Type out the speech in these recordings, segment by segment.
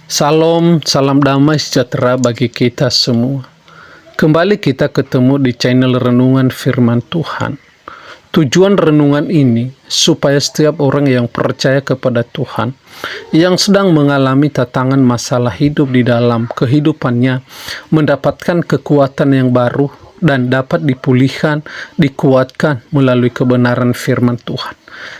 Salam, salam damai sejahtera bagi kita semua. Kembali kita ketemu di channel Renungan Firman Tuhan. Tujuan renungan ini supaya setiap orang yang percaya kepada Tuhan, yang sedang mengalami tantangan masalah hidup di dalam kehidupannya, mendapatkan kekuatan yang baru dan dapat dipulihkan, dikuatkan melalui kebenaran firman Tuhan.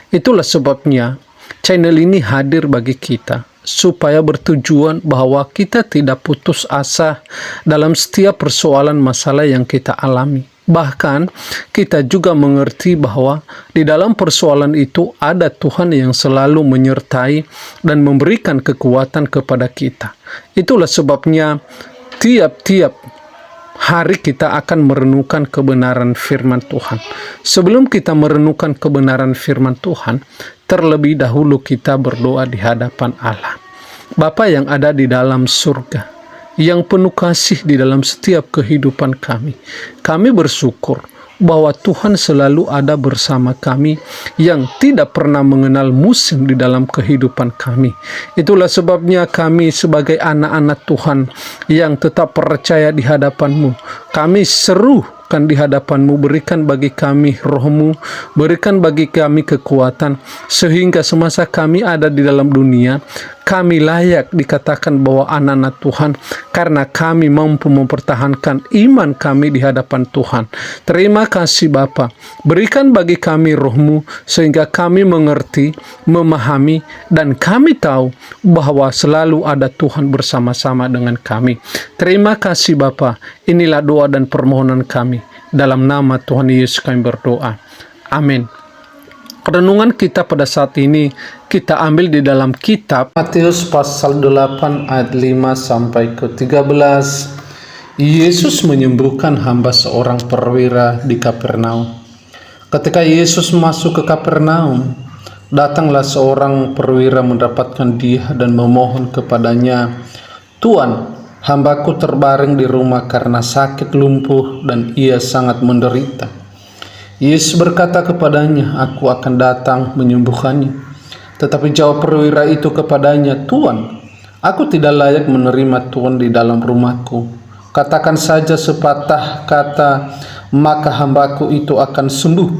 Itulah sebabnya channel ini hadir bagi kita, supaya bertujuan bahwa kita tidak putus asa dalam setiap persoalan masalah yang kita alami. Bahkan kita juga mengerti bahwa di dalam persoalan itu ada Tuhan yang selalu menyertai dan memberikan kekuatan kepada kita. Itulah sebabnya tiap-tiap hari kita akan merenungkan kebenaran firman Tuhan. Sebelum kita merenungkan kebenaran firman Tuhan, terlebih dahulu kita berdoa di hadapan Allah. Bapa yang ada di dalam surga, yang penuh kasih di dalam setiap kehidupan kami bersyukur bahwa Tuhan selalu ada bersama kami, yang tidak pernah mengenal musim di dalam kehidupan kami. Itulah sebabnya kami sebagai anak-anak Tuhan yang tetap percaya di hadapan-Mu, kami serukan di hadapan-Mu, berikan bagi kami roh-Mu, berikan bagi kami kekuatan, sehingga semasa kami ada di dalam dunia, kami layak dikatakan bahwa anak-anak Tuhan, karena kami mampu mempertahankan iman kami di hadapan Tuhan. Terima kasih Bapa, berikan bagi kami roh-Mu, sehingga kami mengerti, memahami, dan kami tahu bahwa selalu ada Tuhan bersama-sama dengan kami. Terima kasih Bapa, inilah doa dan permohonan kami. Dalam nama Tuhan Yesus kami berdoa. Amin. Renungan kita pada saat ini kita ambil di dalam kitab Matius pasal 8 ayat 5 sampai ke 13. Yesus menyembuhkan hamba seorang perwira di Kapernaum. Ketika Yesus masuk ke Kapernaum, datanglah seorang perwira mendapatkan dia dan memohon kepadanya, "Tuan, hambaku terbaring di rumah karena sakit lumpuh dan ia sangat menderita." Yesus berkata kepadanya, "Aku akan datang menyembuhkannya." Tetapi jawab perwira itu kepadanya, "Tuan, aku tidak layak menerima Tuan di dalam rumahku. Katakan saja sepatah kata, maka hambaku itu akan sembuh.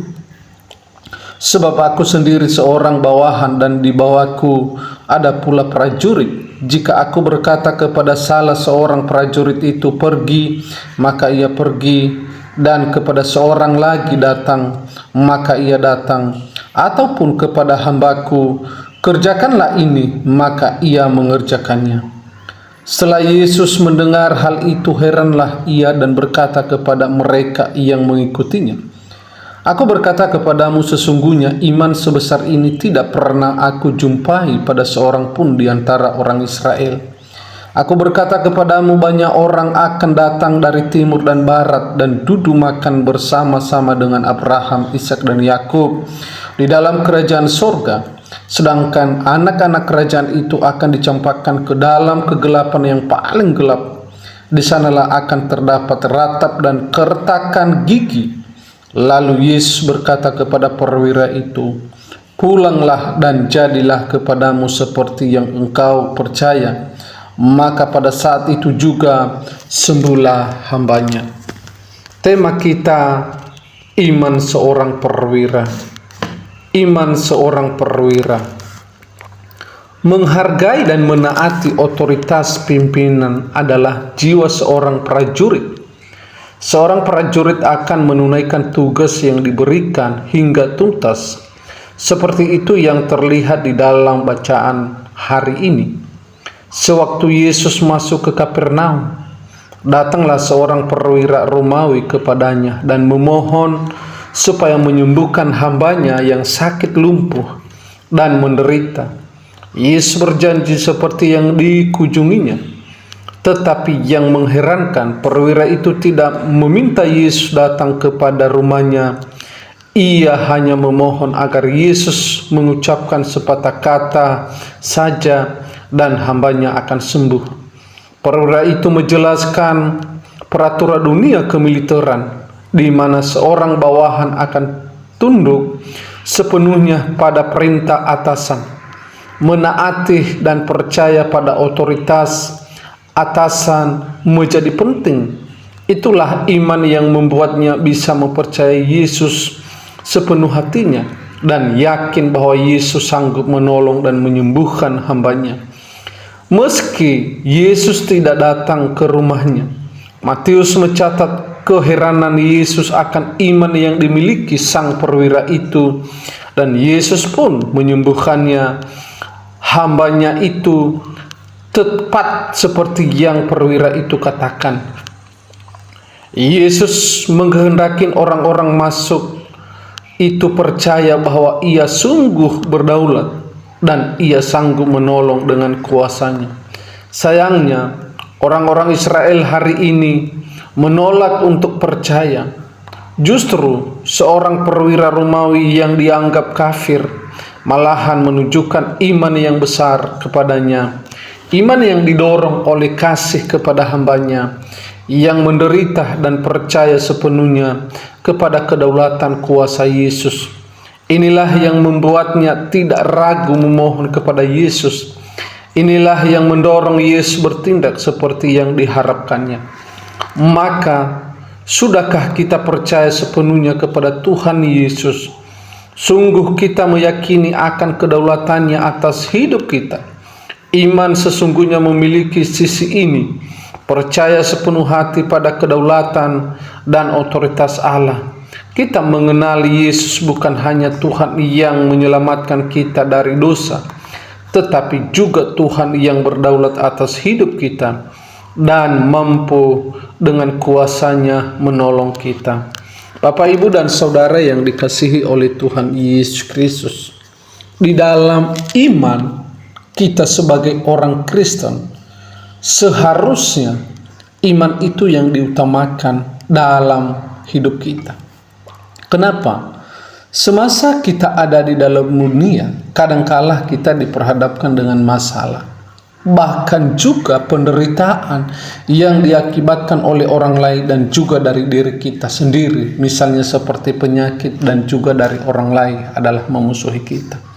Sebab aku sendiri seorang bawahan dan di bawahku ada pula prajurit. Jika aku berkata kepada salah seorang prajurit itu pergi, maka ia pergi, dan kepada seorang lagi datang, maka ia datang, ataupun kepada hambaku, kerjakanlah ini, maka ia mengerjakannya." Setelah Yesus mendengar hal itu, heranlah ia dan berkata kepada mereka yang mengikutinya, "Aku berkata kepadamu, sesungguhnya iman sebesar ini tidak pernah aku jumpai pada seorang pun di antara orang Israel. Aku berkata kepadamu, banyak orang akan datang dari timur dan barat dan duduk makan bersama-sama dengan Abraham, Ishak dan Yakub di dalam kerajaan sorga. Sedangkan anak-anak kerajaan itu akan dicampakkan ke dalam kegelapan yang paling gelap. Di sanalah akan terdapat ratap dan kertakan gigi." Lalu Yesus berkata kepada perwira itu, "Pulanglah dan jadilah kepadamu seperti yang engkau percaya." Maka pada saat itu juga sembuhlah hambanya. Tema kita, iman seorang perwira. Iman seorang perwira. Menghargai dan menaati otoritas pimpinan adalah jiwa seorang prajurit. Seorang prajurit akan menunaikan tugas yang diberikan hingga tuntas. Seperti itu yang terlihat di dalam bacaan hari ini. Sewaktu Yesus masuk ke Kapernaum, datanglah seorang perwira Romawi kepadanya dan memohon supaya menyembuhkan hambanya yang sakit lumpuh dan menderita. Yesus berjanji seperti yang dikunjunginya. Tetapi yang mengherankan, perwira itu tidak meminta Yesus datang kepada rumahnya. Ia hanya memohon agar Yesus mengucapkan sepatah kata saja dan hambanya akan sembuh. Perwira itu menjelaskan peraturan dunia kemiliteran, di mana seorang bawahan akan tunduk sepenuhnya pada perintah atasan. menaati dan percaya pada otoritas atasan menjadi penting. Itulah iman yang membuatnya bisa mempercayai Yesus sepenuh hatinya dan yakin bahwa Yesus sanggup menolong dan menyembuhkan hambanya. Meski Yesus tidak datang ke rumahnya, Matius mencatat keheranan Yesus akan iman yang dimiliki sang perwira itu, dan Yesus pun menyembuhkannya hambanya itu tepat seperti yang perwira itu katakan. Yesus menghendaki orang-orang masuk itu percaya bahwa ia sungguh berdaulat dan ia sanggup menolong dengan kuasanya. Sayangnya, orang-orang Israel hari ini menolak untuk percaya. Justru seorang perwira Romawi yang dianggap kafir malahan menunjukkan iman yang besar kepadanya. Iman yang didorong oleh kasih kepada hambanya yang menderita dan percaya sepenuhnya kepada kedaulatan kuasa Yesus. Inilah yang membuatnya tidak ragu memohon kepada Yesus. Inilah yang mendorong Yesus bertindak seperti yang diharapkannya. Maka, sudahkah kita percaya sepenuhnya kepada Tuhan Yesus? Sungguh kita meyakini akan kedaulatannya atas hidup kita. Iman sesungguhnya memiliki sisi ini, percaya sepenuh hati pada kedaulatan dan otoritas Allah. Kita mengenali Yesus bukan hanya Tuhan yang menyelamatkan kita dari dosa, tetapi juga Tuhan yang berdaulat atas hidup kita dan mampu dengan kuasanya menolong kita. Bapak, Ibu, dan Saudara yang dikasihi oleh Tuhan Yesus Kristus, di dalam iman kita sebagai orang Kristen, seharusnya iman itu yang diutamakan dalam hidup kita. Kenapa? Semasa kita ada di dalam dunia, kadangkala kita diperhadapkan dengan masalah, bahkan juga penderitaan yang diakibatkan oleh orang lain dan juga dari diri kita sendiri. Misalnya seperti penyakit dan juga dari orang lain adalah memusuhi kita.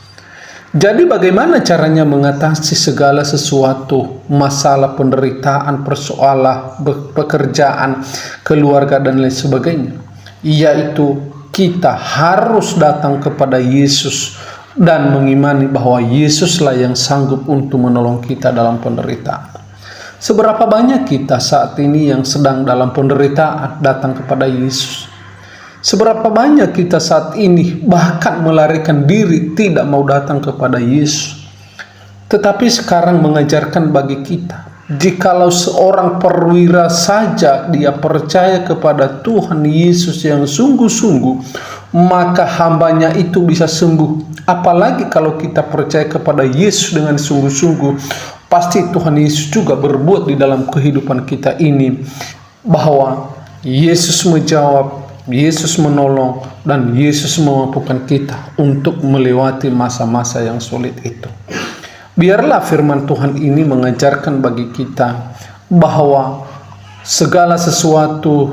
Jadi bagaimana caranya mengatasi segala sesuatu, masalah, penderitaan, persoalan, pekerjaan, keluarga, dan lain sebagainya? Yaitu kita harus datang kepada Yesus dan mengimani bahwa Yesuslah yang sanggup untuk menolong kita dalam penderitaan. Seberapa banyak kita saat ini yang sedang dalam penderitaan datang kepada Yesus? Seberapa banyak kita saat ini bahkan melarikan diri tidak mau datang kepada Yesus? Tetapi sekarang mengajarkan bagi kita, jikalau seorang perwira saja dia percaya kepada Tuhan Yesus yang sungguh-sungguh, maka hambanya itu bisa sembuh. Apalagi kalau kita percaya kepada Yesus dengan sungguh-sungguh, pasti Tuhan Yesus juga berbuat di dalam kehidupan kita ini, bahwa Yesus menjawab, Yesus menolong, dan Yesus memampukan kita untuk melewati masa-masa yang sulit itu. Biarlah firman Tuhan ini mengajarkan bagi kita bahwa segala sesuatu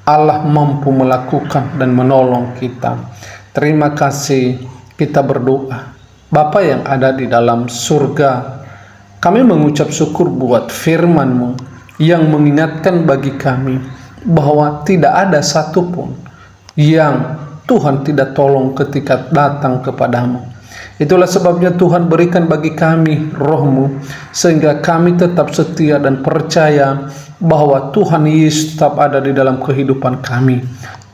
Allah mampu melakukan dan menolong kita. Terima kasih, kita berdoa. Bapa yang ada di dalam surga, kami mengucap syukur buat firman-Mu yang mengingatkan bagi kami bahwa tidak ada satupun yang Tuhan tidak tolong ketika datang kepadamu. Itulah sebabnya Tuhan berikan bagi kami roh-Mu, sehingga kami tetap setia dan percaya bahwa Tuhan Yesus tetap ada di dalam kehidupan kami.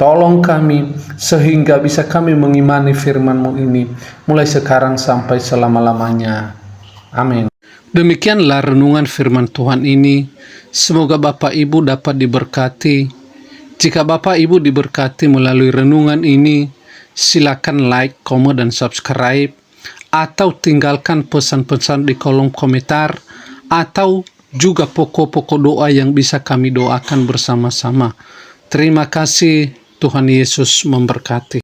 Tolong kami sehingga bisa kami mengimani firman-Mu ini mulai sekarang sampai selama-lamanya. Amin. Demikianlah renungan firman Tuhan ini. Semoga Bapak Ibu dapat diberkati. Jika Bapak Ibu diberkati melalui renungan ini, silakan like, komen, dan subscribe, atau tinggalkan pesan-pesan di kolom komentar, atau juga pokok-pokok doa yang bisa kami doakan bersama-sama. Terima kasih, Tuhan Yesus memberkati.